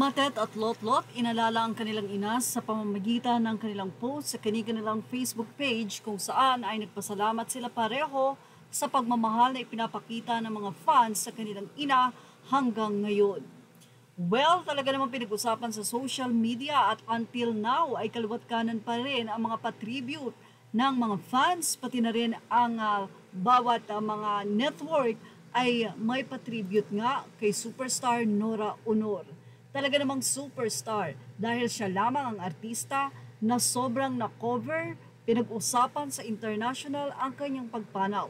Matet at Lotlot inalala ang kanilang ina sa pamamagitan ng kanilang post sa kanilang Facebook page kung saan ay nagpasalamat sila pareho sa pagmamahal na ipinapakita ng mga fans sa kanilang ina hanggang ngayon. Well, talaga naman pinag-usapan sa social media at until now ay kaliwat kanan pa rin ang mga patribute ng mga fans, pati na rin ang bawat mga network ay may patribute nga kay superstar Nora Aunor. Talaga namang superstar dahil siya lamang ang artista na sobrang na-cover, pinag-usapan sa international ang kanyang pagpanaw.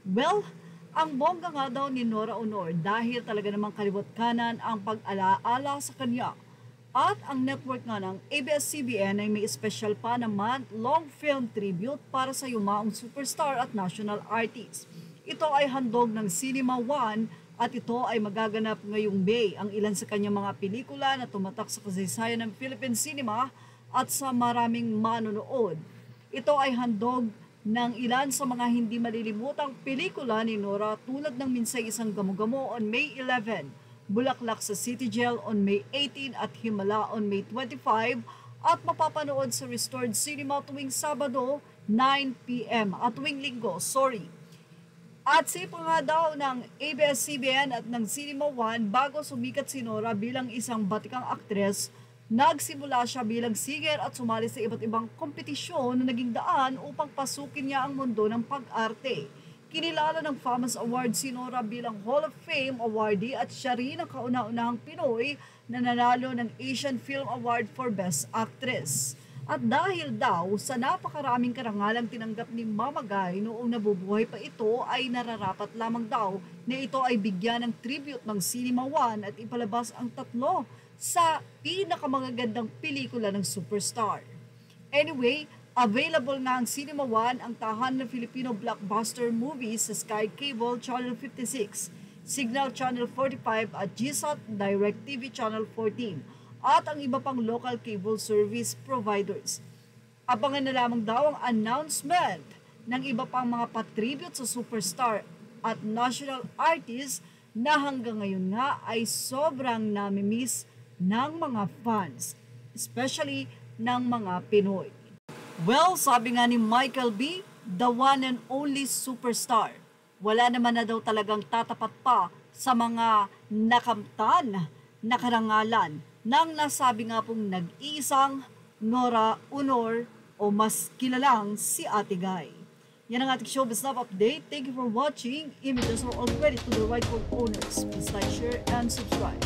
Well, ang bongga nga daw ni Nora Aunor dahil talaga namang kaliwat kanan ang pag-alaala sa kanya. At ang network nga ng ABS-CBN ay may special pa na month-long film tribute para sa yumaong superstar at national artist. Ito ay handog ng Cinema One at ito ay magaganap ngayong May. Ang ilan sa kanyang mga pelikula na tumatak sa kasaysayan ng Philippine cinema at sa maraming manonood. Ito ay handog ng ilan sa mga hindi malilimutang pelikula ni Nora tulad ng Minsay Isang Gamo-Gamo on May 11, Bulaklak sa City Jail on May 18 at Himala on May 25 at mapapanood sa Restored Cinema tuwing Sabado 9 p.m. at tuwing Linggo, At sipa nga daw ng ABS-CBN at ng Cinema One bago sumikat si Nora bilang isang batikang aktres, nagsimula siya bilang singer at sumali sa iba't ibang kompetisyon na naging daan upang pasukin niya ang mundo ng pag-arte. Kinilala ng FAMAS Award si Nora bilang Hall of Fame awardee at siya rin ang kauna-unahang Pinoy na nanalo ng Asian Film Award for Best Actress. At dahil daw sa napakaraming karangalang tinanggap ni Mama Guy noong nabubuhay pa ito ay nararapat lamang daw na ito ay bigyan ng tribute ng Cinema One at ipalabas ang 3 sa pinakamagagandang pelikula ng superstar. Anyway, available nga ang Cinema One, ang tahanan ng Filipino blockbuster movies sa Sky Cable Channel 56, Signal Channel 45 at GSAT Direct TV Channel 14. At ang iba pang local cable service providers. Abangan na lamang daw ang announcement ng iba pang mga patribute sa superstar at national artist na hanggang ngayon nga ay sobrang namimiss ng mga fans, especially ng mga Pinoy. Well, sabi nga ni Michael B., the one and only superstar. Wala naman na daw talagang tatapat pa sa mga nakamtan na karangalan nang nasabi nga pong nag-iisang Nora Aunor o mas kilalang si Ate Guy. Yan ang ating showbiz love update. Thank you for watching. Images are already to the rightful owners. Please like, share, and subscribe.